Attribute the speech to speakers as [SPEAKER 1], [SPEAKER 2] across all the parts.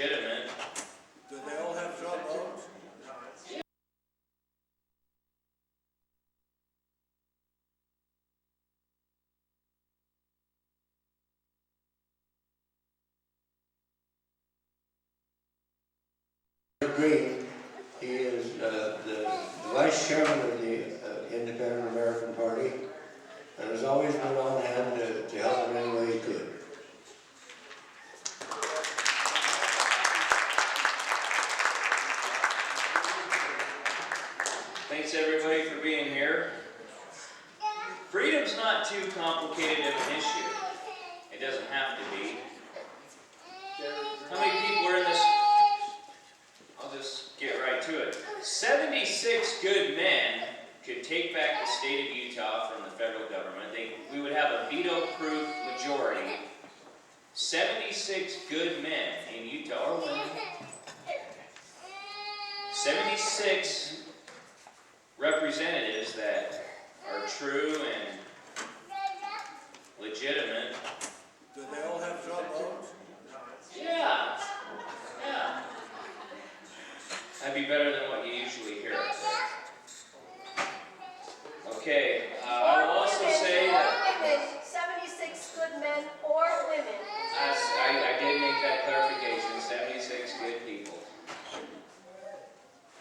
[SPEAKER 1] legitimate.
[SPEAKER 2] Do they all have trombones? Green, he is the vice chairman of the Independent American Party and has always been on hand to help in any way he could.
[SPEAKER 1] Thanks everybody for being here. Freedom's not too complicated of an issue. It doesn't have to be. How many people are in this? I'll just get right to it. 76 good men could take back the state of Utah from the federal government. We would have a veto-proof majority. 76 good men in Utah, or women. 76 representatives that are true and legitimate.
[SPEAKER 2] Do they all have trombones?
[SPEAKER 1] Yeah. That'd be better than what you usually hear. Okay, I will also say that...
[SPEAKER 3] women, 76 good men or women.
[SPEAKER 1] I did make that clarification, 76 good people.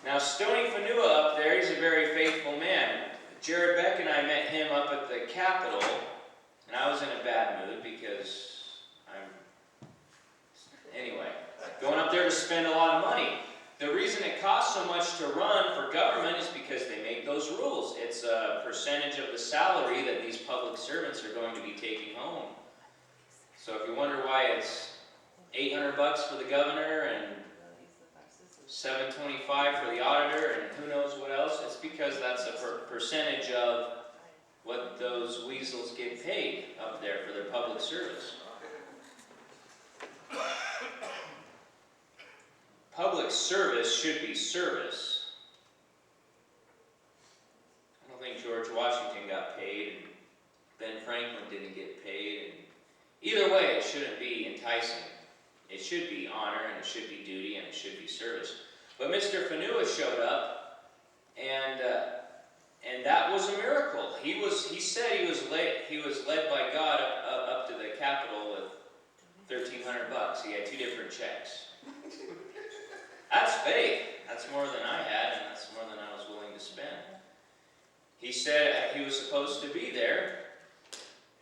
[SPEAKER 1] Now, Stony Fanua up there, he's a very faithful man. Jared Beck and I met him up at the Capitol, and I was in a bad mood because anyway, going up there to spend a lot of money. The reason it costs so much to run for government is because they make those rules. It's a percentage of the salary that these public servants are going to be taking home. So if you wonder why it's $800 for the governor and $725 for the auditor and who knows what else, it's because that's a percentage of what those weasels get paid up there for their public service. Public service should be service. I don't think George Washington got paid, and Ben Franklin didn't get paid. And either way, it shouldn't be enticing. It should be honor, and it should be duty, and it should be service. But Mr. Fanua showed up, and that was a miracle. He said he was led by God up to the Capitol with $1,300. He had 2 different checks. That's faith. That's more than I had, and that's more than I was willing to spend. He said he was supposed to be there,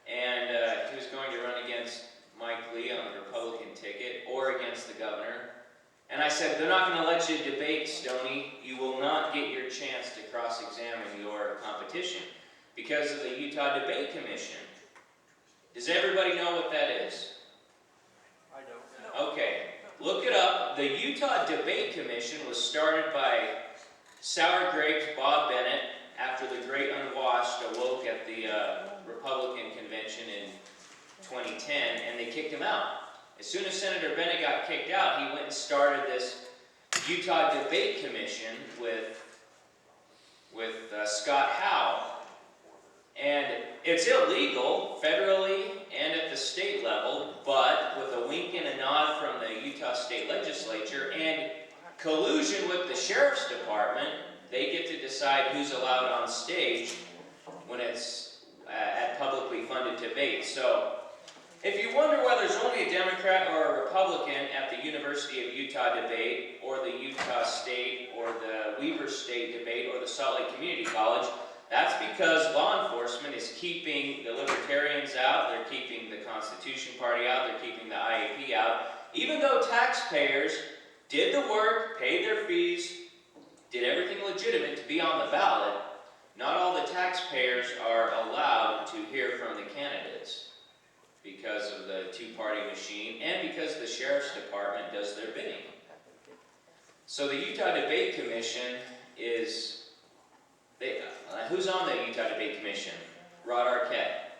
[SPEAKER 1] and he was going to run against Mike Lee on the Republican ticket or against the governor. And I said, they're not going to let you debate, Stoney. You will not get your chance to cross-examine your competition because of the Utah Debate Commission. Does everybody know what that is?
[SPEAKER 2] I don't.
[SPEAKER 1] Okay. Look it up. The Utah Debate Commission was started by sour grapes Bob Bennett after the great unwashed awoke at the Republican convention in 2010, and they kicked him out. As soon as Senator Bennett got kicked out, he went and started this Utah Debate Commission with Scott Howe. And it's illegal federally and at the state level, but with a wink and a nod from the Utah State Legislature and collusion with the Sheriff's Department, they get to decide who's allowed on stage when it's at publicly funded debates. So, if you wonder why there's only a Democrat or a Republican at the University of Utah debate, or the Utah State, or the Weber State debate, or the Salt Lake Community College, that's because law enforcement is keeping the Libertarians out, they're keeping the Constitution Party out, they're keeping the IAP out. Even though taxpayers did the work, paid their fees, did everything legitimate to be on the ballot, not all the taxpayers are allowed to hear from the candidates because of the two-party machine and because the Sheriff's Department does their bidding. So the Utah Debate Commission is... who's on the Utah Debate Commission? Rod Arquette,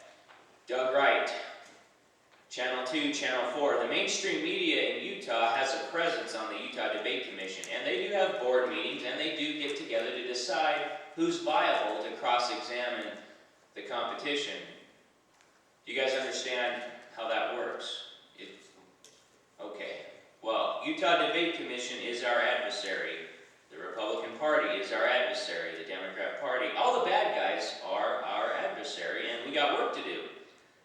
[SPEAKER 1] Doug Wright, Channel 2, Channel 4. The mainstream media in Utah has a presence on the Utah Debate Commission, and they do have board meetings, and they do get together to decide who's viable to cross-examine the competition. Do you guys understand how that works? Okay. Well, Utah Debate Commission is our adversary. The Republican Party is our adversary. The Democrat Party, all the bad guys are our adversary, and we got work to do.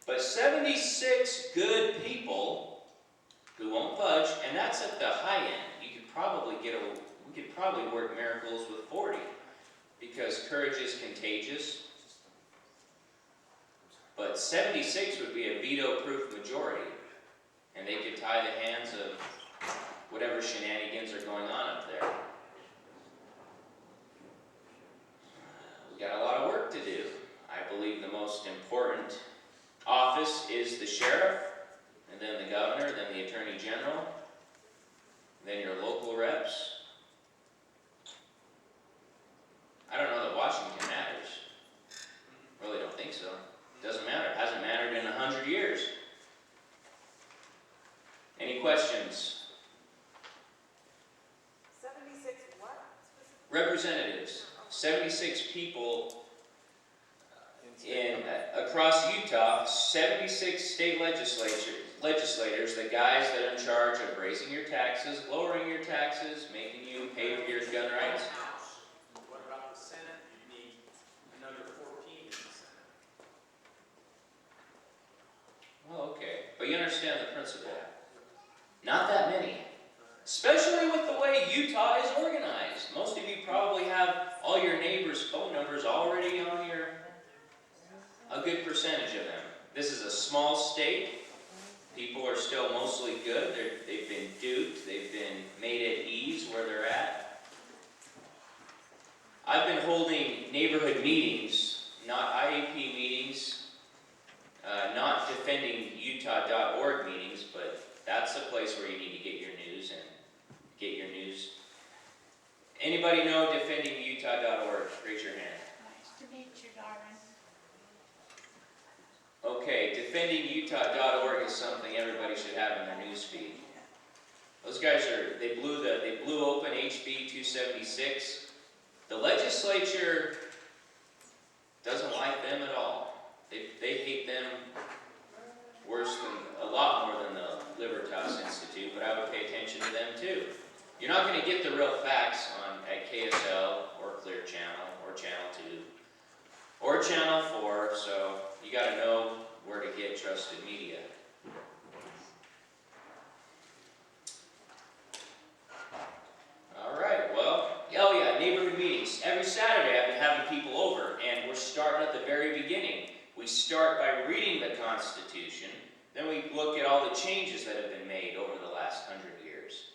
[SPEAKER 1] But 76 good people who won't budge, and that's at the high end. You could probably we could probably work miracles with 40, because courage is contagious. But 76 would be a veto-proof majority, and they could tie the hands of whatever shenanigans are going on up there. We got a lot of work to do. I believe the most important office is the sheriff, and then the governor, then the attorney general, then your local reps. I don't know that Washington matters. Really don't think so. Doesn't matter. It hasn't mattered in 100 years. Any questions?
[SPEAKER 4] 76 what?
[SPEAKER 1] Representatives. 76 people across Utah, 76 state legislators, the guys that are in charge of raising your taxes, lowering your taxes, making you pay for your gun rights.
[SPEAKER 5] What about the Senate? You need another 14 in the Senate.
[SPEAKER 1] Well, okay. But you understand the principle. Not that many. Especially with the way Utah is organized. Most of you probably have all your neighbors' phone numbers already on a good percentage of them. This is a small state. People are still mostly good. They've been duped. They've been made at ease where they're at. I've been holding neighborhood meetings, not IAP meetings, not defending Utah.org meetings, but that's the place where you need to get your news and get your news. Anybody know defendingutah.org? Raise your hand.
[SPEAKER 6] Nice to meet you, darling.
[SPEAKER 1] Okay, defendingutah.org is something everybody should have in their news feed. Those guys they blew open HB 276. The legislature doesn't like them at all. They hate them worse than, a lot more than the Libertas Institute, but I would pay attention to them too. You're not going to get the real facts at KSL or Clear Channel or Channel 2 or Channel 4, so you got to know where to get trusted media. All right, well, oh yeah, neighborhood meetings. Every Saturday I've been having people over, and we're starting at the very beginning. We start by reading the Constitution, then we look at all the changes that have been made over the last 100 years.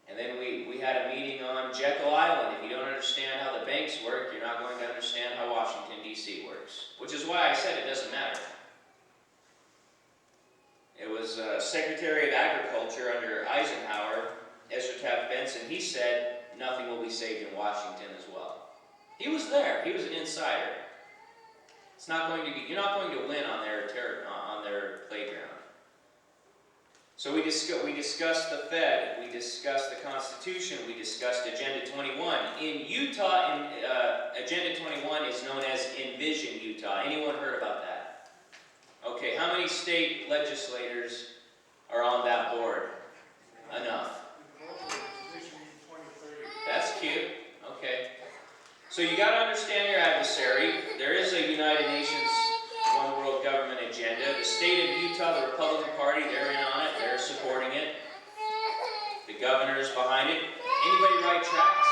[SPEAKER 1] And then we had a meeting on Jekyll Island. If you don't understand how the banks work, you're not going to understand how Washington, D.C. works. Which is why I said it doesn't matter. It was Secretary of Agriculture under Eisenhower, Ezra Taft Benson. He said nothing will be saved in Washington as well. He was there. He was an insider. It's not going to be. You're not going to win on their playground. So we discussed the Fed, we discussed the Constitution, we discussed Agenda 21. In Utah, Agenda 21 is known as Envision Utah. Anyone heard about that? Okay, how many state legislators are on that board? Enough. That's cute. Okay. So you got to understand your adversary. There is a United Nations One World Government agenda. The state of Utah, the Republican Party, they're in on it. They're supporting it. The governor's behind it. Anybody ride tracks?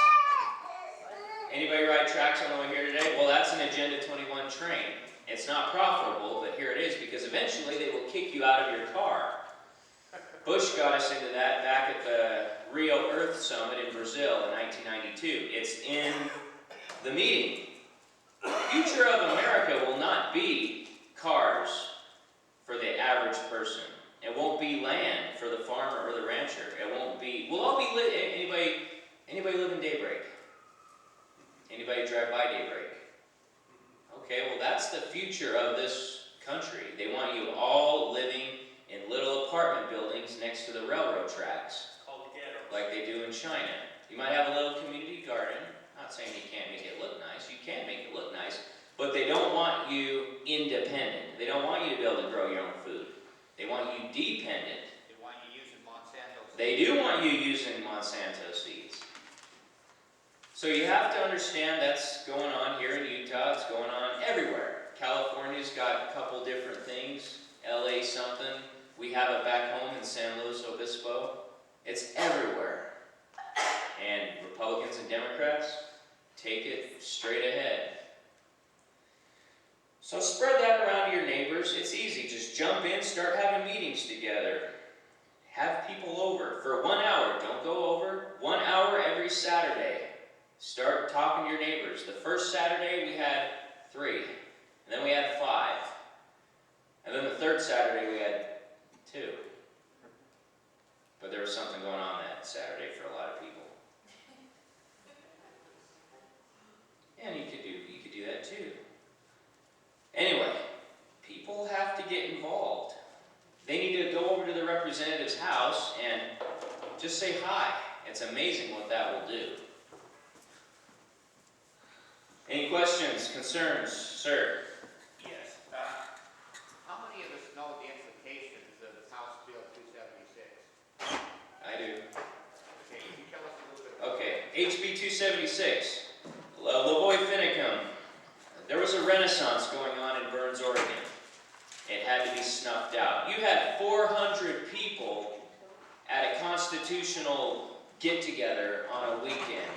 [SPEAKER 1] Anybody ride tracks on the way here today? Well, that's an Agenda 21 train. It's not profitable, but here it is, because eventually they will kick you out of your car. Bush got us into that back at the Rio Earth Summit in Brazil in 1992. It's in the meeting. The future of America will not be cars for the average person. It won't be land for the farmer or the rancher. It won't be. We'll all be anybody live in Daybreak? Anybody drive by Daybreak? Okay, well that's the future of this country. They want you all living in little apartment buildings next to the railroad tracks,
[SPEAKER 5] Called the ghetto.
[SPEAKER 1] like they do in China. You might have a little community garden. Not saying you can't make it look nice. You can make it look nice. But they don't want you independent. They don't want you to be able to grow your own food. They want you dependent.
[SPEAKER 7] They want you using Monsanto
[SPEAKER 1] They do want you using Monsanto seeds. So you have to understand that's going on here in Utah. It's going on everywhere. California's got a couple different things. LA something. We have it back home in San Luis Obispo. It's everywhere. And Republicans and Democrats take it straight ahead. So spread that around to your neighbors. It's easy. Just jump in, start having meetings together. Have people over for 1 hour. Don't go over. 1 hour every Saturday. Start talking to your neighbors. The first Saturday we had 3. And then we had 5. And then the third Saturday we had 2. But there was something going on that Saturday for a lot of people. And you could do that too. Anyway, people have to get involved. They need to go over to the representative's house and just say hi. It's amazing what that will do. Any questions, concerns, sir?
[SPEAKER 4] Yes. How many of us know the implications of House Bill 276?
[SPEAKER 1] I do.
[SPEAKER 4] Okay, can you tell us a little bit about
[SPEAKER 1] Okay, HB 276, Lavoy Finicum. There was a renaissance going on in Burns, Oregon. It had to be snuffed out. You had 400 people at a constitutional get-together on a weekend.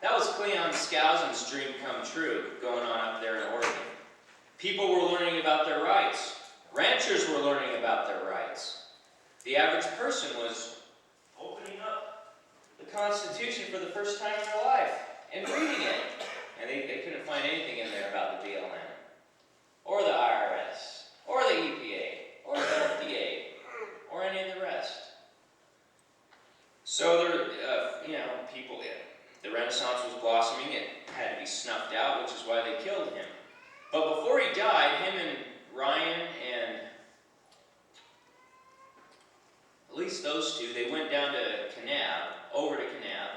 [SPEAKER 1] That was Cleon Skousen's dream come true going on up there in Oregon. People were learning about their rights. Ranchers were learning about their rights. The average person was opening up the Constitution for the first time in their life and reading it. And they couldn't find anything in there about the BLM, or the IRS, or the EPA, or the FDA, or any of the rest. So people, the Renaissance was blossoming. It had to be snuffed out, which is why they killed him. But before he died, him and Ryan and at least those two, they went down to over to Kanab,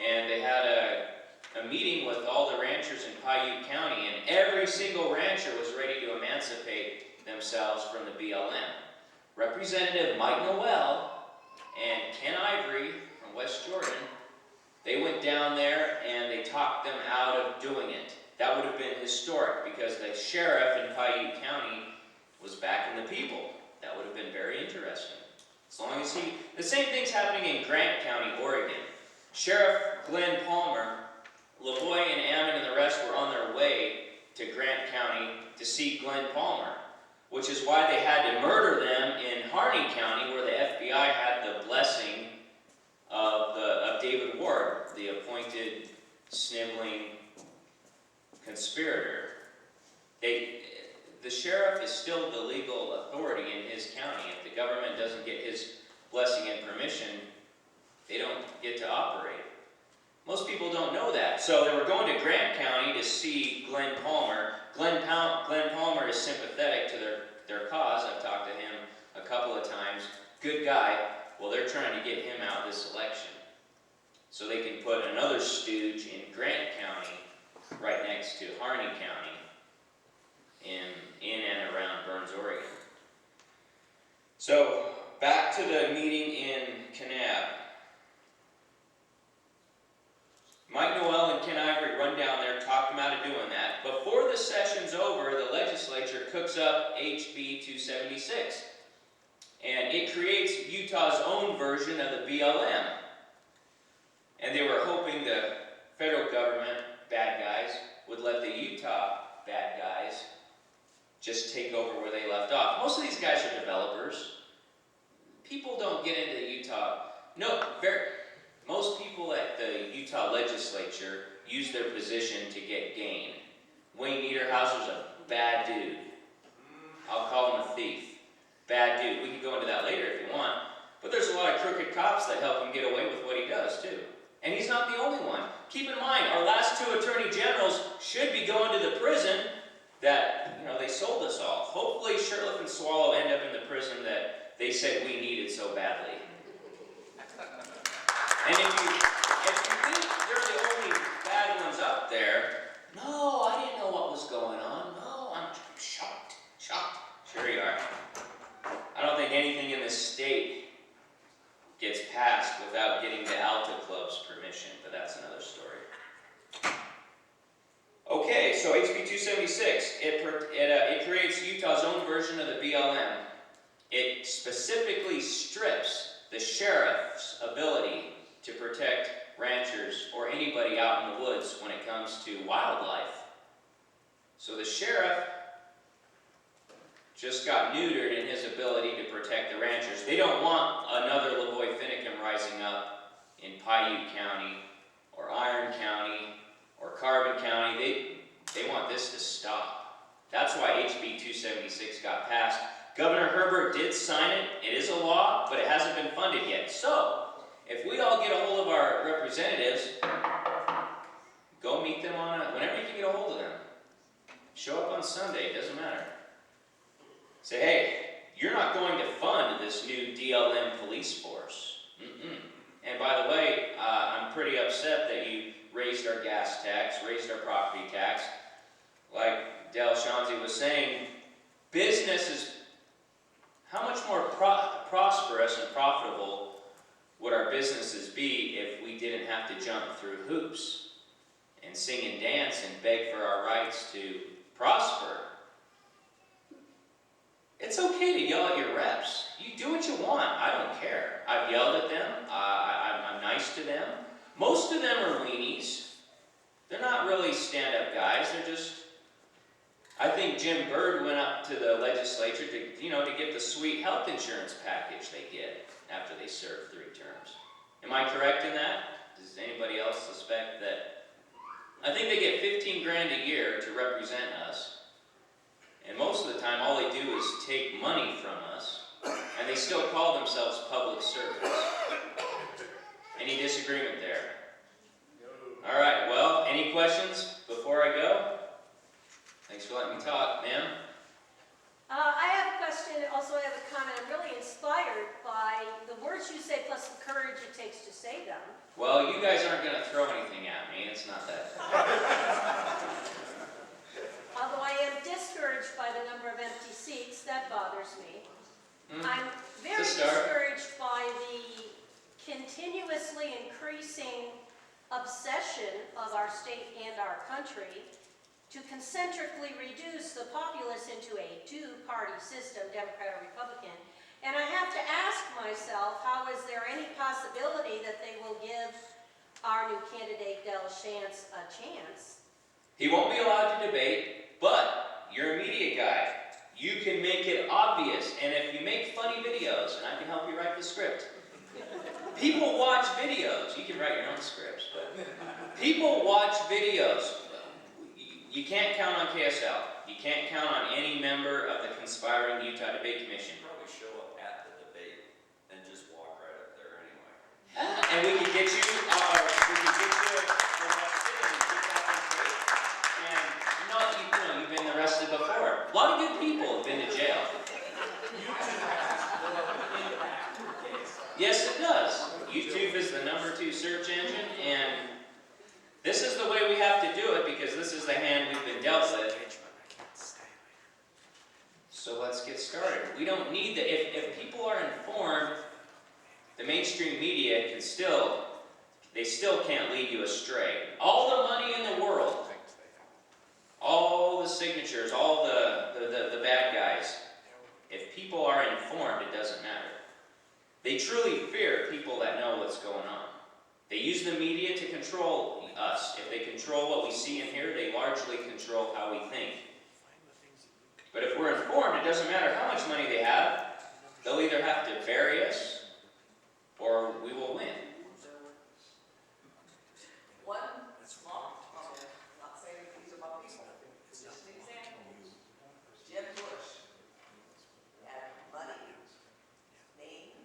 [SPEAKER 1] and they had a meeting with all the ranchers in Paiute County, and every single rancher was ready to emancipate themselves from the BLM. Representative Mike Noel and Ken Ivory from West Jordan, they went down there and they talked them out of doing it. That would have been historic because the sheriff in Paiute County was backing the people. That would have been very interesting. As long as the same thing's happening in Grant County, Oregon. Sheriff Glenn Palmer, Lavoy and Ammon and the rest were on their way to Grant County to see Glenn Palmer, which is why they had to murder them in Harney County, where the FBI had the blessing of David Ward, the appointed sniveling conspirator. The sheriff is still the legal authority in his county. If the government doesn't get his blessing and permission, they don't get to operate. Most people don't know that. So they were going to Grant County to see Glenn Palmer. Glenn Palmer is sympathetic to their cause. I've talked to him a couple of times. Good guy. Well, they're trying to get him out this election so they can put another stooge in Grant County right next to Harney County in and around Burns, Oregon. So back to the meeting in Kanab. Mike Noel and Ken Ivory run down there, talk them out of doing that. Before the session's over, the legislature cooks up HB 276. And it creates Utah's own version of the BLM. And they were hoping the federal government bad guys would let the Utah bad guys just take over where they left off. Most of these guys are developers. People don't get into Utah. Most people at the Utah legislature use their position to get gain. Wayne Niederhauser's a bad dude. I'll call him a thief. Bad dude. We can go into that later if you want. But there's a lot of crooked cops that help him get away with what he does too. And he's not the only one. Keep in mind, our last 2 attorney generals should be going to the prison that, they sold us all. Hopefully Shurtleff and Swallow end up in the prison that they said we needed so badly. And if you think they're the only bad ones up there, no, I didn't know what was going on. No, I'm shocked. Sure you are. I don't think anything in this state want another Lavoy Finicum rising up in Paiute County, or Iron County, or Carbon County. They want this to stop. That's why HB 276 got passed. Governor Herbert did sign it. It is a law, but it hasn't been funded yet. So, if we all get a hold of our representatives, go meet them whenever you can get a hold of them. Show up on Sunday, it doesn't matter. Say, hey, you're not going to fund this new DLM police force. And by the way, I'm pretty upset that you raised our gas tax, raised our property tax. Like Del Shanzi was saying, business is, how much more prosperous and profitable would our businesses be if we didn't have to jump through hoops and sing and dance and beg for our rights to prosper? It's okay to yell at your reps. You do what you want. I don't care. I've yelled at them. I'm nice to them. Most of them are weenies. They're not really stand-up guys. They're just... I think Jim Byrd went up to the legislature to get the sweet health insurance package they get after they serve 3 terms. Am I correct in that? Does anybody else suspect that? I think they get 15 grand a year to represent us. And most of the time, all they do is take money from us, and they still call themselves public servants. Any disagreement there? All right, well, any questions before I go? Thanks for letting me talk, ma'am.
[SPEAKER 3] I have a question, also I have a comment. I'm really inspired by the words you say plus the courage it takes to say them.
[SPEAKER 1] Well, you guys aren't going to throw anything at me. It's not that bad.
[SPEAKER 3] Although I am discouraged by the number of empty seats, that bothers me. I'm very
[SPEAKER 1] It's a start.
[SPEAKER 3] discouraged by the continuously increasing obsession of our state and our country to concentrically reduce the populace into a 2-party system, Democrat or Republican. And I have to ask myself, how is there any possibility that they will give our new candidate, Del Shantz, a chance?
[SPEAKER 1] He won't be allowed to debate, but you're a media guy. You can make it obvious, and if you make funny videos, and I can help you write the script. People watch videos. You can write your own scripts, but people watch videos. You can't count on KSL. You can't count on any member of the conspiring Utah Debate Commission.
[SPEAKER 6] Probably show up at the debate and just walk right up there anyway.
[SPEAKER 1] And we could get you, from that city and get that on tape. And you've been arrested before. A lot of good people have been to jail. Yes, it does. YouTube is the #2 search engine, and this is the way we have to do it because this is the hand we've been dealt with. So let's get started. We don't need the, if people are informed, the mainstream media can still can't lead you astray. All the money in the world, all the signatures, all the bad guys, if people are informed, it doesn't matter. They truly fear people that know what's going on. They use the media to control us. If they control what we see and hear, they largely control how we think. But if we're informed, it doesn't matter how much money they have. They'll either have to bury us, or we will win.
[SPEAKER 7] One small, not saying these are my people, it's just an example. Jeb Bush had money, name,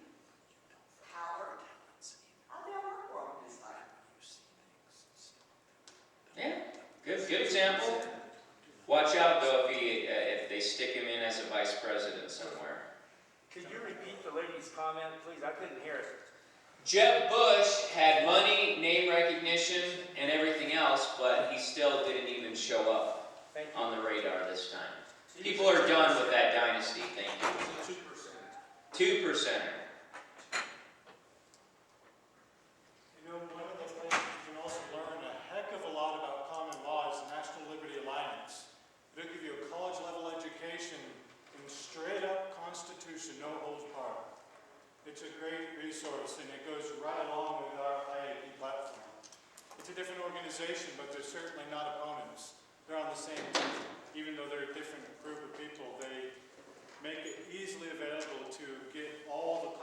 [SPEAKER 7] power. I never worked for him this time.
[SPEAKER 1] Yeah, good example. Watch out though if they stick him in as a vice president somewhere.
[SPEAKER 5] Could you repeat the lady's comment, please? I couldn't hear it.
[SPEAKER 1] Jeb Bush had money, name recognition, and everything else, but he still didn't even show up
[SPEAKER 5] Thank you.
[SPEAKER 1] on the radar this time. People are done with that dynasty, thank you. 2%. 2%er.
[SPEAKER 8] You know, one of the things you can also learn a heck of a lot about common law is the National Liberty Alliance. It'll give you a college-level education in straight-up Constitution, no holds barred. It's a great resource, and it goes right along with our IAP platform. It's a different organization, but they're certainly not opponents. They're on the same team. Even though they're a different group of people, they make it easily available to get all the